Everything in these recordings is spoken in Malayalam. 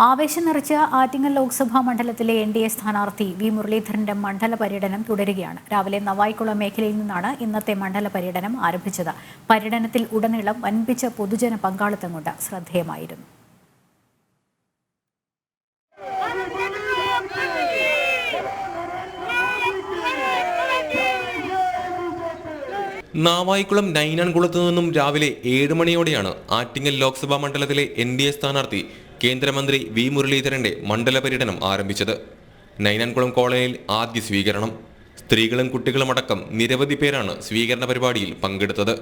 ആവേശം നിറച്ച ആറ്റിങ്ങൽ ലോക്സഭാ മണ്ഡലത്തിലെ NDA സ്ഥാനാർത്ഥി വി മുരളീധരന്റെ മണ്ഡല പര്യടനം തുടരുകയാണ്. രാവിലെ നവായിക്കുളം മേഖലയിൽ നിന്നാണ് ഇന്നത്തെ മണ്ഡല പര്യടനം ആരംഭിച്ചത്. പര്യടനത്തിൽ ഉടനീളം വൻപിച്ച പൊതുജന പങ്കാളിത്തം കൊണ്ട് ശ്രദ്ധേയമായിരുന്നു. നാവായിക്കുളം നൈനാൻകുളത്തു നിന്നും രാവിലെ 7 മണിയോടെയാണ് ആറ്റിങ്ങൽ ലോക്സഭാ മണ്ഡലത്തിലെ NDA സ്ഥാനാർത്ഥി കേന്ദ്രമന്ത്രി വി മുരളീധരന്റെ മണ്ഡല പര്യടനം ആരംഭിച്ചത്. നൈനാൻകുളം കോളനിയിൽ ആദ്യ സ്വീകരണം. സ്ത്രീകളും കുട്ടികളും അടക്കം നിരവധി പേരാണ് സ്വീകരണ പരിപാടിയിൽ പങ്കെടുത്തത്.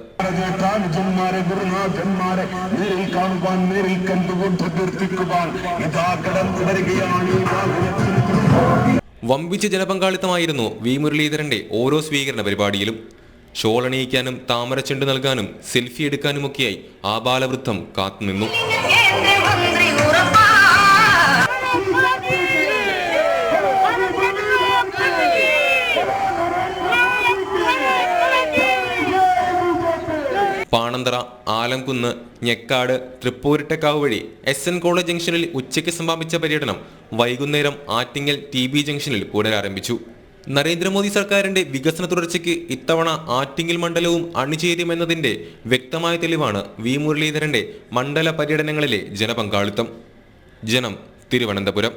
വമ്പിച്ച ജനപങ്കാളിത്തമായിരുന്നു വി മുരളീധരന്റെ ഓരോ സ്വീകരണ പരിപാടിയിലും. ഷോൾ അണിയിക്കാനും താമരച്ചെണ്ട് നൽകാനും സെൽഫി എടുക്കാനുമൊക്കെയായി ആബാലവൃദ്ധം കാത്തുനിന്നു. പാണന്തറ, ആലംകുന്ന്, ഞെക്കാട്, തൃപ്പൂരിട്ടക്കാവ് വഴി SN കോളേജ് ജംഗ്ഷനിൽ ഉച്ചയ്ക്ക് സമാപിച്ച പര്യടനം വൈകുന്നേരം ആറ്റിങ്ങൽ TB ജംഗ്ഷനിൽ പുനരാരംഭിച്ചു. നരേന്ദ്രമോദി സർക്കാരിന്റെ വികസന തുടർച്ചയ്ക്ക് ഇത്തവണ ആറ്റിങ്ങൽ മണ്ഡലവും അണിചേരുമെന്നതിന്റെ വ്യക്തമായ തെളിവാണ് വി മുരളീധരന്റെ മണ്ഡല പര്യടനങ്ങളിലെ ജനപങ്കാളിത്തം. ജനം, തിരുവനന്തപുരം.